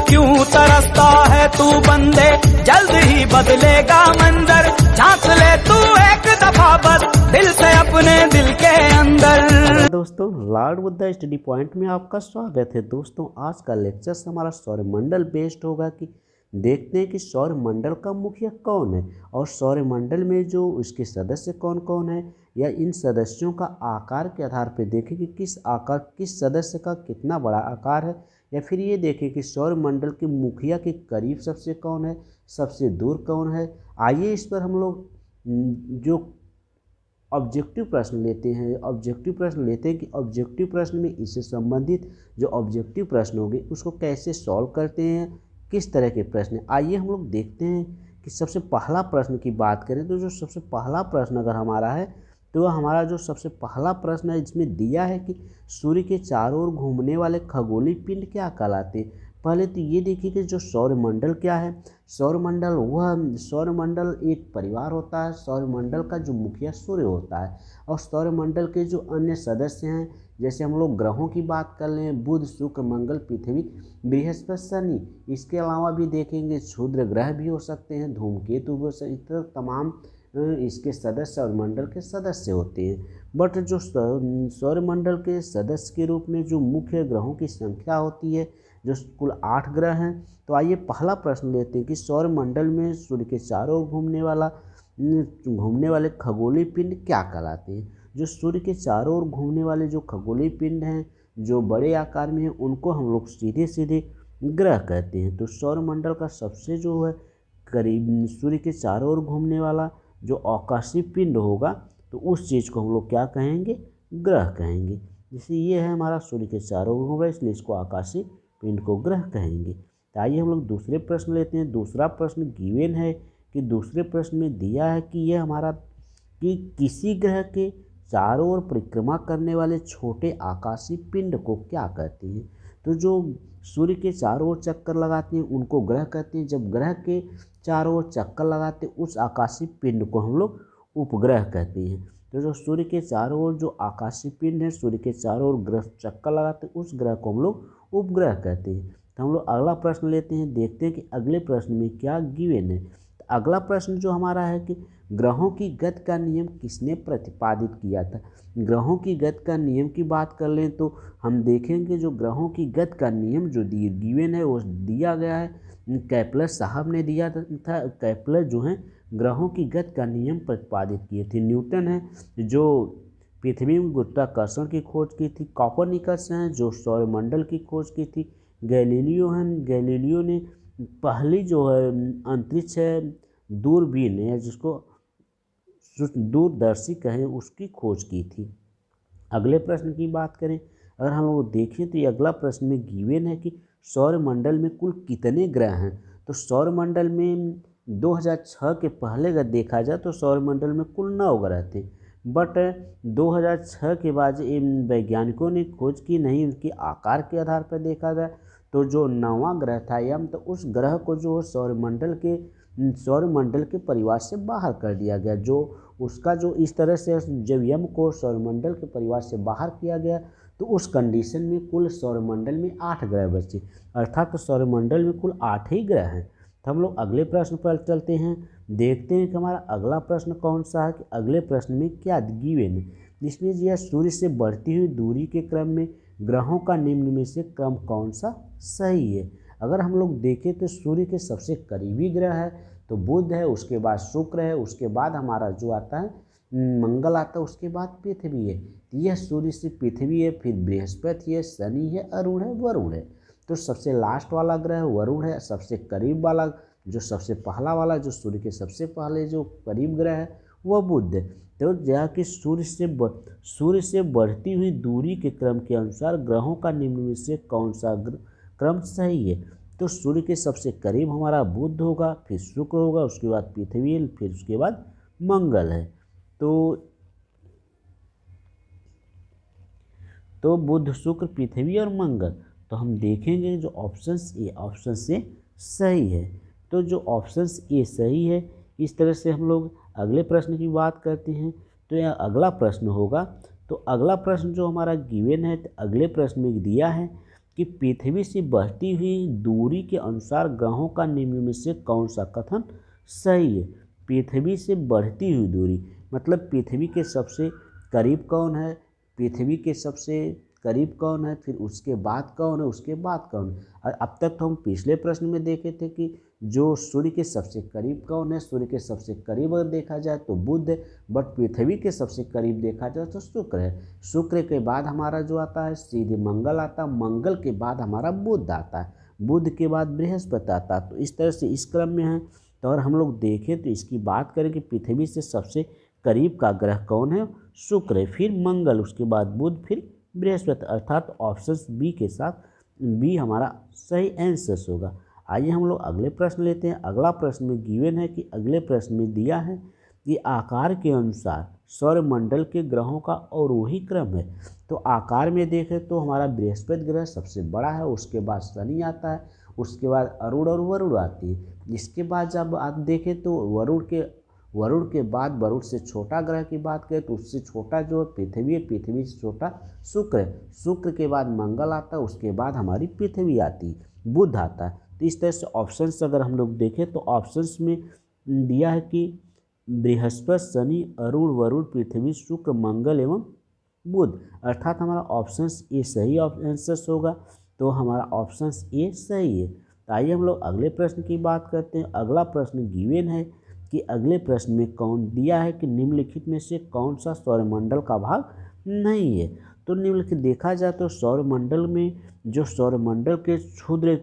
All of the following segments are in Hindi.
क्यों तरसता है तू बंदे, जल्द ही बदलेगा मंजर, झांक ले तू एक दफा बस दिल से अपने दिल के अंदर। दोस्तों, लॉर्ड बुद्धा स्टडी पॉइंट में आपका स्वागत है। दोस्तों, आज का लेक्चर हमारा सौरमंडल बेस्ड होगा कि देखते हैं कि सौरमंडल का मुखिया कौन है और सौरमंडल में जो उसके सदस्य कौन कौन है, या इन सदस्यों का आकार के आधार पर देखें कि किस सदस्य का कितना बड़ा आकार है, या फिर ये देखें कि सौरमंडल के मुखिया के करीब सबसे कौन है, सबसे दूर कौन है। आइए इस पर हम लोग जो ऑब्जेक्टिव प्रश्न लेते हैं कि ऑब्जेक्टिव प्रश्न में इससे संबंधित जो ऑब्जेक्टिव प्रश्न होंगे उसको कैसे सॉल्व करते हैं, किस तरह के प्रश्न। आइए हम लोग देखते हैं कि सबसे पहला प्रश्न की बात करें तो जो सबसे पहला प्रश्न अगर हमारा है तो हमारा जो सबसे पहला प्रश्न है इसमें दिया है कि सूर्य के चारों ओर घूमने वाले खगोलीय पिंड क्या कहलाते हैं। पहले तो ये देखिए कि जो सौरमंडल क्या है। सौरमंडल एक परिवार होता है। सौरमंडल का जो मुखिया सूर्य होता है और सौरमंडल के जो अन्य सदस्य हैं, जैसे हम लोग ग्रहों की बात कर लें, बुध, शुक्र, मंगल, पृथ्वी, बृहस्पति, शनि। इसके अलावा भी देखेंगे क्षुद्र ग्रह भी हो सकते हैं, धूमकेतु भी हो सकते हैं। इस तरह तमाम इसके सदस्य सौरमंडल के सदस्य होते हैं। बट जो सौरमंडल के सदस्य के रूप में जो मुख्य ग्रहों की संख्या होती है, जो कुल 8 ग्रह हैं। तो आइए पहला प्रश्न लेते हैं कि सौरमंडल में सूर्य के चारों ओर घूमने वाले खगोलीय पिंड क्या कहलाते हैं। जो सूर्य के चारों ओर घूमने वाले जो खगोलीय पिंड हैं, जो बड़े आकार में हैं, उनको हम लोग सीधे सीधे ग्रह कहते हैं। तो सौरमंडल का सबसे जो है करीब सूर्य के चारों ओर घूमने वाला जो आकाशीय पिंड होगा, तो उस चीज़ को हम लोग क्या कहेंगे, ग्रह कहेंगे। जैसे ये है हमारा सूर्य के चारों ओर होगा, इसलिए इसको आकाशीय पिंड को ग्रह कहेंगे। तो आइए हम लोग दूसरे प्रश्न लेते हैं। दूसरा प्रश्न गिवन है कि दूसरे प्रश्न में दिया है कि ये हमारा कि किसी ग्रह के चारों ओर परिक्रमा करने वाले छोटे आकाशीय पिंड को क्या कहते हैं। तो जो सूर्य के चारों ओर चक्कर लगाते हैं उनको ग्रह कहते हैं। जब ग्रह के चारों ओर चक्कर लगाते हैं उस आकाशीय पिंड को हम लोग उपग्रह कहते हैं। तो जो सूर्य के चारों ओर जो आकाशीय पिंड है, सूर्य के चारों ओर ग्रह चक्कर लगाते हैं, उस ग्रह को हम लोग उपग्रह कहते हैं। तो हम लोग अगला प्रश्न लेते हैं, देखते हैं कि अगले प्रश्न में क्या गिवन है। तो अगला प्रश्न जो हमारा है कि ग्रहों की गति का नियम किसने प्रतिपादित किया था। ग्रहों की गति का नियम की बात कर लें तो हम देखेंगे जो ग्रहों की गति का नियम जो गिवन है वो दिया गया है, केपलर साहब ने दिया था। केपलर जो है ग्रहों की गति का नियम प्रतिपादित किए थे। न्यूटन है जो पृथ्वी में गुरुत्वाकर्षण की खोज की थी। कॉपरनिकस हैं जो सौरमंडल की खोज की थी। गैलीलियो ने पहली जो है अंतरिक्ष है दूरबीन है, जिसको दूरदर्शी कहें, उसकी खोज की थी। अगले प्रश्न की बात करें, अगर हम लोग देखें तो ये अगला प्रश्न में गिवन है कि सौरमंडल में कुल कितने ग्रह हैं। तो सौरमंडल में 2006 के पहले अगर देखा जाए तो सौरमंडल में कुल 9 ग्रह थे। बट 2006 के बाद वैज्ञानिकों ने खोज की नहीं, उनके आकार के आधार पर देखा गया तो जो 9वां ग्रह था यम, तो उस ग्रह को जो सौरमंडल के परिवार से बाहर कर दिया गया। जो उसका जो इस तरह से जब यम को सौरमंडल के परिवार से बाहर किया गया तो उस कंडीशन में कुल सौरमंडल में 8 ग्रह बचे, अर्थात तो सौरमंडल में कुल 8 ही ग्रह हैं। तो हम लोग अगले प्रश्न पर चलते हैं, देखते हैं कि हमारा अगला प्रश्न कौन सा है, कि अगले प्रश्न में क्या गिवन है। जिसमें यह सूर्य से बढ़ती हुई दूरी के क्रम में ग्रहों का निम्न में से क्रम कौन सा सही है। अगर हम लोग देखें तो सूर्य के सबसे करीबी ग्रह है तो बुध है, उसके बाद शुक्र है, उसके बाद हमारा जो आता है मंगल आता है, उसके बाद पृथ्वी है। तो यह सूर्य से पृथ्वी है, फिर बृहस्पति है, शनि है, अरुण है, वरुण है। तो सबसे लास्ट वाला ग्रह वरुण है। सबसे करीब वाला जो सबसे पहला वाला जो सूर्य के सबसे पहले जो करीब ग्रह है वह बुध है। तो जहाँ कि सूर्य से बढ़ती हुई दूरी के क्रम के अनुसार ग्रहों का निम्न में से कौन सा क्रम सही है। तो सूर्य के सबसे करीब हमारा बुध होगा, फिर शुक्र होगा, उसके बाद पृथ्वी है, फिर उसके बाद मंगल है। तो बुध, शुक्र, पृथ्वी और मंगल। तो हम देखेंगे जो ऑप्शन से सही है। तो जो ऑप्शन ए सही है, इस तरह से हम लोग अगले प्रश्न की बात करते हैं। तो यह अगला प्रश्न होगा। तो अगला प्रश्न जो हमारा गिवन है, तो अगले प्रश्न में दिया है कि पृथ्वी से बढ़ती हुई दूरी के अनुसार ग्रहों का निम्न में से कौन सा कथन सही है। पृथ्वी से बढ़ती हुई दूरी मतलब पृथ्वी के सबसे करीब कौन है, पृथ्वी के सबसे करीब कौन है, फिर उसके बाद कौन है, उसके बाद कौन है। और अब तक तो हम पिछले प्रश्न में देखे थे कि जो सूर्य के सबसे करीब कौन है, सूर्य के सबसे करीब अगर देखा जाए तो बुध है, बट पृथ्वी के सबसे करीब देखा जाए तो शुक्र है। शुक्र के बाद हमारा जो आता है सीधे मंगल आता है, मंगल के बाद हमारा बुध आता है, बुध के बाद बृहस्पति आता है। तो इस तरह से इस क्रम में है। तो अगर हम लोग देखें तो इसकी बात करें कि पृथ्वी से सबसे करीब का ग्रह कौन है, शुक्र है, फिर मंगल, उसके बाद बुध, फिर बृहस्पति, अर्थात ऑप्शन बी के साथ बी हमारा सही आंसर होगा। आइए हम लोग अगले प्रश्न लेते हैं। अगला प्रश्न में गिवन है कि अगले प्रश्न में दिया है कि आकार के अनुसार सौरमंडल के ग्रहों का अवरोही क्रम है। तो आकार में देखें तो हमारा बृहस्पति ग्रह सबसे बड़ा है, उसके बाद शनि आता है, उसके बाद अरुण और वरुण आती है। इसके बाद जब आप देखें तो वरुण के बाद वरुण से छोटा ग्रह की बात करें तो उससे छोटा जो पृथ्वी है, पृथ्वी से छोटा शुक्र है, शुक्र के बाद मंगल आता है, उसके बाद हमारी पृथ्वी आती है, बुध आता है। तो इस तरह से ऑप्शंस अगर हम लोग देखें तो ऑप्शंस में दिया है कि बृहस्पति, शनि, अरुण, वरुण, पृथ्वी, शुक्र, मंगल एवं बुध, अर्थात हमारा ऑप्शंस ए सही आंसर होगा। तो हमारा ऑप्शंस ए सही है। तो आइए हम लोग अगले प्रश्न की बात करते हैं। अगला प्रश्न गिवन है कि अगले प्रश्न में कौन दिया है कि निम्नलिखित में से कौन सा सौरमंडल का भाग नहीं है। तो निम्नलिखित देखा जाए तो सौरमंडल में जो सौरमंडल के क्षुद्र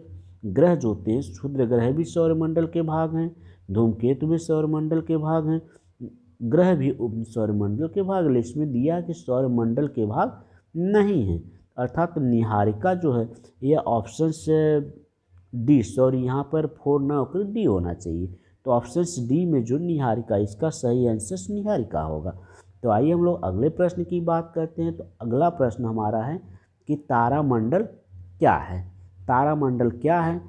ग्रह जो होते हैं, क्षुद्र ग्रह भी सौरमंडल के भाग हैं, धूमकेतु भी सौरमंडल के भाग हैं, ग्रह भी सौरमंडल के भाग, लेकिन इसमें दिया है कि सौरमंडल के भाग नहीं है, अर्थात निहारिका जो है यह ऑप्शन से डी, सॉरी यहाँ पर 4 ना होकर डी होना चाहिए। तो ऑप्शन डी में जो निहारिका, इसका सही आंसर निहारिका होगा। तो आइए हम लोग अगले प्रश्न की बात करते हैं। तो अगला प्रश्न हमारा है कि तारामंडल क्या है। तारामंडल क्या है,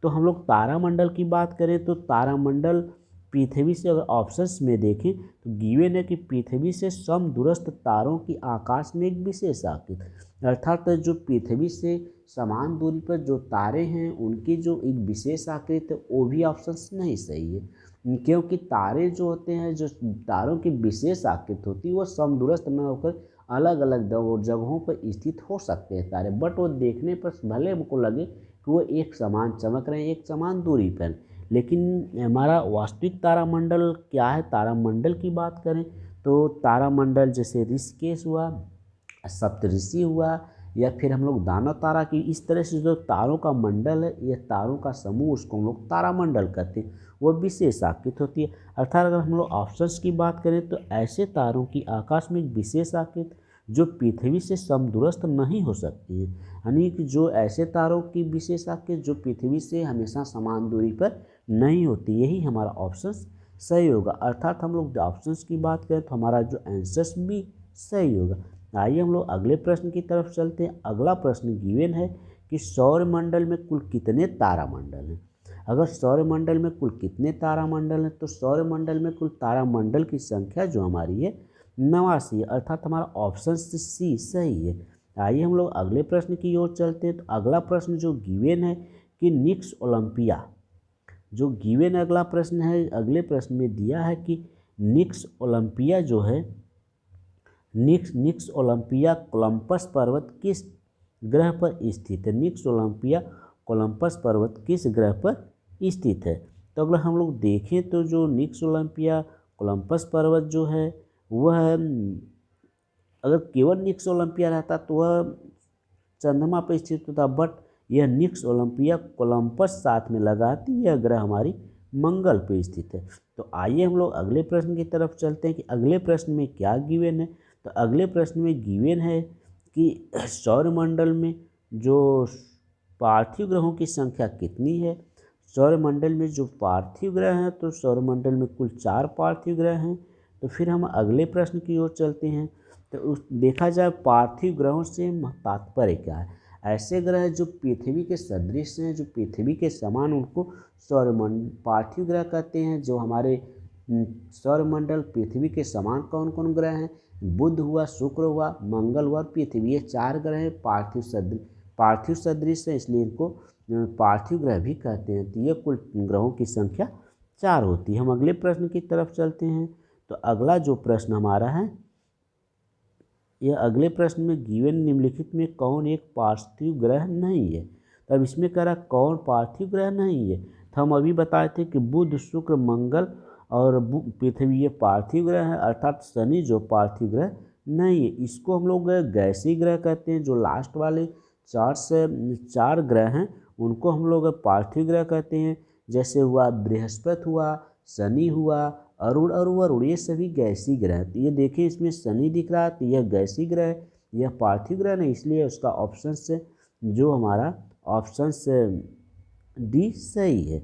तो हम लोग तारामंडल की बात करें तो तारामंडल पृथ्वी से अगर ऑप्शंस में देखें तो गिवन है कि पृथ्वी से समदूरस्थ तारों की आकाश में एक विशेष आकृति, अर्थात जो पृथ्वी से समान दूरी पर जो तारे हैं उनकी जो एक विशेष आकृति है वो भी ऑप्शंस नहीं सही है, क्योंकि तारे जो होते हैं, जो तारों की विशेष आकृति होती है वो समदूरस्थ न होकर अलग अलग जगहों पर स्थित हो सकते हैं तारे, बट वो देखने पर भले हमको लगे कि वो एक समान चमक रहे हैं, एक समान दूरी पर, लेकिन हमारा वास्तविक तारामंडल क्या है। तारामंडल की बात करें तो तारामंडल जैसे ऋषिकेश हुआ, सप्तऋषि हुआ, या फिर हम लोग दानव तारा की, इस तरह से जो तारों का मंडल है, यह तारों का समूह, उसको हम लोग तारामंडल कहते हैं, वो विशेष आकृति होती है। अर्थात अगर हम लोग ऑप्शंस की बात करें तो ऐसे तारों की आकाश में एक विशेष आकृति जो पृथ्वी से समदूरस्थ नहीं हो सकती है, यानी कि जो ऐसे तारों की विशेष आकृति जो पृथ्वी से हमेशा समान दूरी पर नहीं होती, यही हमारा ऑप्शन सही होगा। अर्थात हम लोग ऑप्शंस की बात करें तो हमारा जो आंसर्स भी सही होगा। आइए हम लोग अगले प्रश्न की तरफ चलते हैं। अगला प्रश्न गिवन है कि सौरमंडल में कुल कितने तारामंडल हैं। अगर सौरमंडल में कुल कितने तारामंडल हैं तो सौरमंडल में कुल तारामंडल की संख्या जो हमारी है 89, अर्थात हमारा ऑप्शन सी सही है। आइए हम लोग अगले प्रश्न की ओर चलते हैं। तो अगला प्रश्न जो गिवन है कि निक्स ओलंपिया, जो गिवन अगला प्रश्न है, अगले प्रश्न में दिया है कि निक्स ओलंपिया जो है, निक्स ओलंपिया कोलंबस पर्वत किस ग्रह पर स्थित है। निक्स ओलंपिया कोलंबस पर्वत किस ग्रह पर स्थित है। तो अगर हम लोग देखें तो जो निक्स ओलंपिया कोलंबस पर्वत जो है वह, अगर केवल निक्स ओलंपिया रहता तो वह चंद्रमा पर स्थित होता, बट यह निक्स ओलंपिया कोलंबस साथ में लगाती, यह ग्रह हमारी मंगल पर स्थित है। तो आइए हम लोग अगले प्रश्न की तरफ चलते हैं कि अगले प्रश्न में क्या गिवन है। तो अगले प्रश्न में गिवन है कि सौरमंडल में जो पार्थिव ग्रहों की संख्या कितनी है। सौरमंडल में जो पार्थिव ग्रह हैं तो सौरमंडल में कुल 4 पार्थिव ग्रह हैं। तो फिर हम अगले प्रश्न की ओर चलते हैं। तो देखा जाए पार्थिव ग्रहों से तात्पर्य क्या है। ऐसे ग्रह जो पृथ्वी के सदृश हैं, जो पृथ्वी के समान, उनको पार्थिव ग्रह कहते हैं। जो हमारे सौरमंडल पृथ्वी के समान कौन कौन ग्रह हैं, बुध हुआ, शुक्र हुआ, मंगल हुआ, पृथ्वी, ये 4 ग्रह हैं पार्थिव सदृश है, इसलिए इनको पार्थिव ग्रह भी कहते हैं। तो ये कुल ग्रहों की संख्या 4 होती है। हम अगले प्रश्न की तरफ चलते हैं। तो अगला जो प्रश्न हमारा है, यह अगले प्रश्न में गिवन निम्नलिखित में कौन एक पार्थिव ग्रह नहीं है। तो अब इसमें कह रहा कौन पार्थिव ग्रह नहीं है। तो हम अभी बताए थे कि बुध, शुक्र, मंगल और पृथ्वी ये पार्थिव ग्रह है, अर्थात शनि जो पार्थिव ग्रह नहीं है। इसको हम लोग गैसीय ग्रह कहते हैं। जो लास्ट वाले 4 ग्रह हैं उनको हम लोग पार्थिव ग्रह कहते हैं। जैसे हुआ बृहस्पति हुआ, शनि हुआ, अरुण और वरुण, ये सभी गैसीय ग्रह। तो ये देखिए इसमें शनि दिख रहा है, तो यह गैसीय ग्रह है, यह पार्थिव ग्रह नहीं, इसलिए उसका ऑप्शन से जो हमारा ऑप्शन से डी सही है।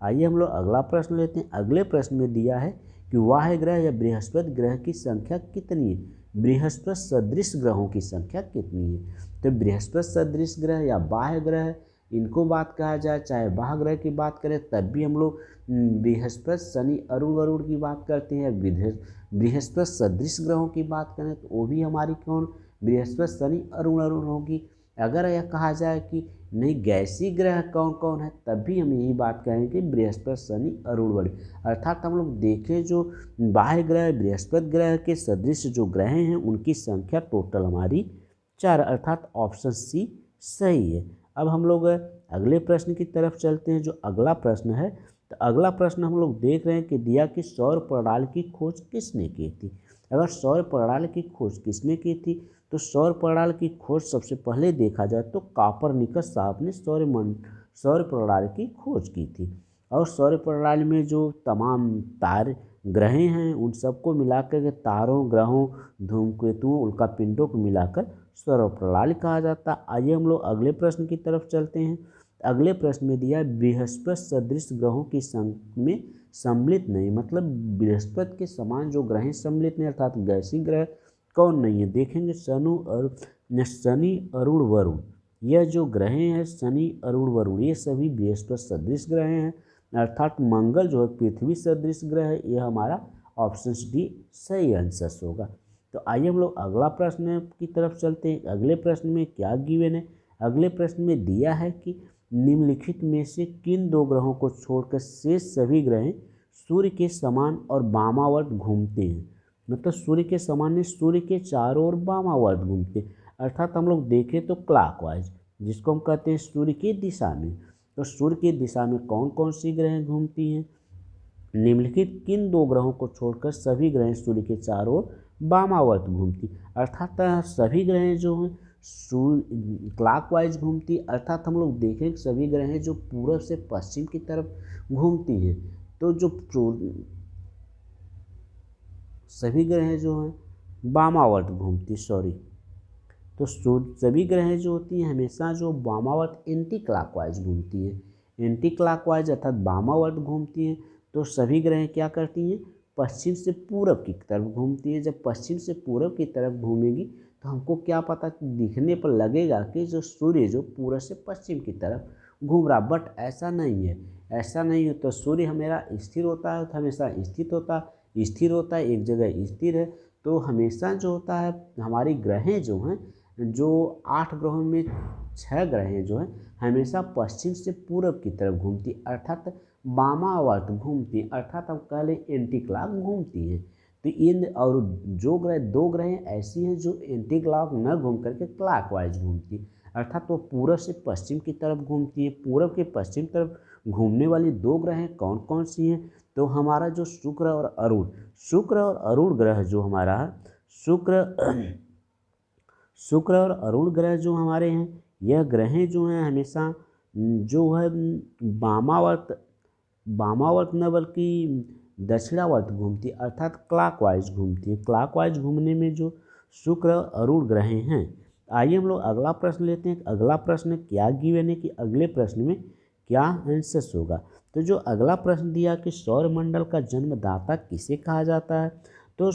आइए हम लोग अगला प्रश्न लेते हैं। अगले प्रश्न में दिया है कि वाह्य ग्रह या बृहस्पति ग्रह की संख्या कितनी है। बृहस्पति सदृश ग्रहों की संख्या कितनी है। तो बृहस्पति सदृश ग्रह या बाह्य ग्रह इनको बात कहा जाए, चाहे बाह्य ग्रह की बात करें तब भी हम लोग बृहस्पति, शनि, अरुण वरुण की बात करते हैं। बृहस्पति सदृश ग्रहों की बात करें तो वो भी हमारी कौन, बृहस्पति, शनि, अरुण वरुण होगी। अगर यह कहा जाए कि नहीं गैसीय ग्रह कौन कौन है, तब भी हम यही बात कहेंगे बृहस्पति, शनि, अरुण वरुण। अर्थात हम लोग देखें जो बाह्य ग्रह बृहस्पति ग्रह के सदृश जो ग्रह हैं उनकी संख्या टोटल हमारी 4, अर्थात ऑप्शन सी सही है। अब हम लोग अगले प्रश्न की तरफ चलते हैं। जो अगला प्रश्न है, तो अगला प्रश्न हम लोग देख रहे हैं कि दिया कि सौर प्रणाली की खोज किसने की थी। अगर सौर प्रणाली की खोज किसने की थी, तो सौर प्रणाली की खोज सबसे पहले देखा जाए तो कॉपरनिकस साहब ने सौर प्रणाली की खोज की थी। और सौर प्रणाली में जो तमाम तारे ग्रह हैं उन सबको मिलाकर के तारों, ग्रहों, धूमकेतुओं, उल्कापिंडों को मिलाकर सौर प्रणाली कहा जाता है। आइए हम लोग अगले प्रश्न की तरफ चलते हैं। अगले प्रश्न में दिया बृहस्पति सदृश ग्रहों की संख्या में सम्मिलित नहीं, मतलब बृहस्पति के समान जो ग्रह सम्मिलित नहीं, अर्थात गैसीय ग्रह कौन नहीं है। देखेंगे शनि, अरुण, वरुण, यह जो ग्रह हैं शनि, अरुण, वरुण, ये सभी बृहस्पति सदृश ग्रह हैं। अर्थात मंगल जो है पृथ्वी सदृश ग्रह है। यह हमारा ऑप्शन डी सही आंसर होगा। तो आइए हम लोग अगला प्रश्न की तरफ चलते हैं। अगले प्रश्न में क्या गिवन है। अगले प्रश्न में दिया है कि निम्नलिखित में से किन 2 ग्रहों को छोड़कर शेष सभी ग्रह सूर्य के समान और वामावर्त घूमते हैं। मतलब सूर्य के समान ने सूर्य के चारों ओर वामावर्त घूमते हैं, अर्थात हम लोग देखें तो क्लॉकवाइज, जिसको हम कहते हैं सूर्य की दिशा में। तो सूर्य की दिशा में कौन कौन सी ग्रह घूमती हैं। निम्नलिखित किन 2 ग्रहों को छोड़कर सभी ग्रह सूर्य के चारों ओर वामावर्त घूमती, अर्थात सभी ग्रह जो हैं क्लॉकवाइज घूमती, अर्थात हम लोग देखें सभी ग्रह जो पूर्व से पश्चिम की तरफ घूमती हैं। तो जो सभी ग्रह जो हैं वामावर्त घूमती, तो सभी ग्रह जो होती हैं हमेशा जो वामावर्त एंटी क्लॉकवाइज घूमती हैं। एंटी क्लॉकवाइज अर्थात वामावर्त घूमती हैं। तो सभी ग्रह क्या करती हैं, पश्चिम से पूरब की तरफ घूमती है। जब पश्चिम से पूरब की तरफ घूमेगी तो हमको क्या पता दिखने पर लगेगा कि जो सूर्य जो पूरब से पश्चिम की तरफ घूम रहा, बट ऐसा नहीं है। ऐसा नहीं है तो सूर्य हमेशा स्थिर होता है, तो हमेशा स्थिर होता है, एक जगह स्थिर है। तो हमेशा जो होता है हमारी ग्रहें जो हैं, जो 8 ग्रहों में 6 ग्रहें जो हैं हमेशा पश्चिम से पूरब की तरफ घूमती, अर्थात वामावर्त घूमती, अर्थात हम कह लें एंटी क्लॉक घूमती हैं। तो इन और जो ग्रह 2 ग्रह ऐसी हैं जो एंटी क्लॉक न घूम करके क्लॉकवाइज घूमती, अर्थात वो पूरब से पश्चिम की तरफ घूमती है। पूरब के पश्चिम तरफ घूमने वाली 2 ग्रह कौन कौन सी हैं, तो हमारा जो शुक्र और अरुण ग्रह जो हमारा शुक्र और अरुण ग्रह जो हमारे हैं, यह ग्रह जो हैं हमेशा जो है वामावर्त न बल्कि दक्षिणावर्त घूमती, अर्थात क्लॉकवाइज घूमती है। क्लॉकवाइज घूमने में जो शुक्र और अरुण ग्रह हैं। आइए हम लोग अगला प्रश्न लेते हैं। अगला प्रश्न क्या गिवन है कि अगले प्रश्न में क्या आंसर होगा। तो जो अगला प्रश्न दिया कि सौरमंडल का जन्मदाता किसे कहा जाता है, तो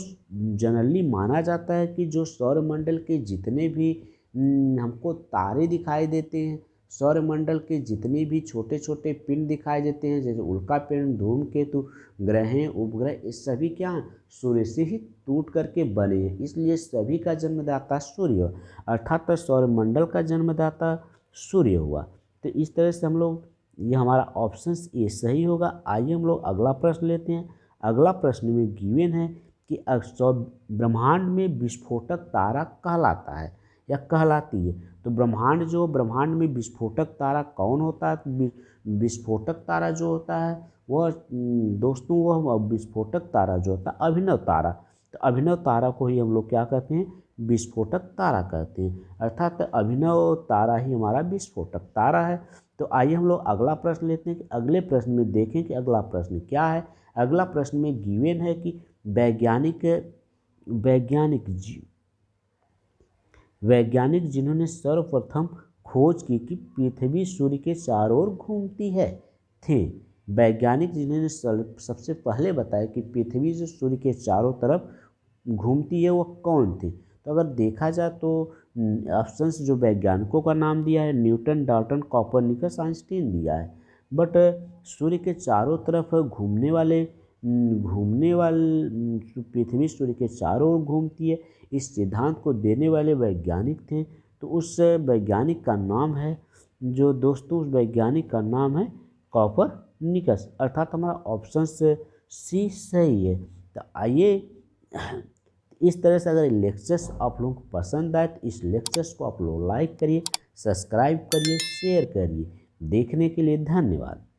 जनरली माना जाता है कि जो सौरमंडल के जितने भी हमको तारे दिखाई देते हैं, सौरमंडल के जितने भी छोटे छोटे पिंड दिखाई देते हैं, जैसे उल्कापिंड, धूमकेतु, ग्रह, उपग्रह, ये सभी क्या हैं सूर्य से ही टूट करके बने हैं, इसलिए सभी का जन्मदाता सूर्य, अर्थात सौरमंडल का जन्मदाता सूर्य हुआ। तो इस तरह से हम लोग, ये हमारा ऑप्शन ए सही होगा। आइए हम लोग अगला प्रश्न लेते हैं। अगला प्रश्न में गिवन है कि ब्रह्मांड में विस्फोटक तारा कहलाता है या कहलाती है। तो ब्रह्मांड में विस्फोटक तारा कौन होता है? विस्फोटक तारा जो होता है वह दोस्तों, वह विस्फोटक तारा जो होता है अभिनव तारा। तो अभिनव तारा को ही हम लोग क्या कहते हैं? विस्फोटक तारा कहते हैं। अर्थात अभिनव तारा ही हमारा विस्फोटक तारा है। तो आइए हम लोग अगला प्रश्न लेते हैं कि अगले प्रश्न में देखें कि अगला प्रश्न क्या है। अगला प्रश्न में गिवन है कि वैज्ञानिक जिन्होंने सर्वप्रथम खोज की कि पृथ्वी सूर्य के चारों ओर घूमती है थे। वैज्ञानिक जिन्होंने सबसे पहले बताया कि पृथ्वी जो सूर्य के चारों तरफ घूमती है वो कौन थे? तो अगर देखा जाए तो ऑप्शंस जो वैज्ञानिकों का नाम दिया है, न्यूटन, डाल्टन, कोपरनिकस, आइंस्टीन दिया है। बट सूर्य के चारों तरफ घूमने वाले पृथ्वी सूर्य के चारों ओर घूमती है, इस सिद्धांत को देने वाले वैज्ञानिक थे। तो उस वैज्ञानिक का नाम है, जो दोस्तों उस वैज्ञानिक का नाम है कोपरनिकस। अर्थात हमारा ऑप्शन सी सही है। तो आइए इस तरह से अगर लेक्चर्स आप लोगों को पसंद आए तो इस लेक्चर्स को आप लोग लाइक करिए, सब्सक्राइब करिए, शेयर करिए। देखने के लिए धन्यवाद।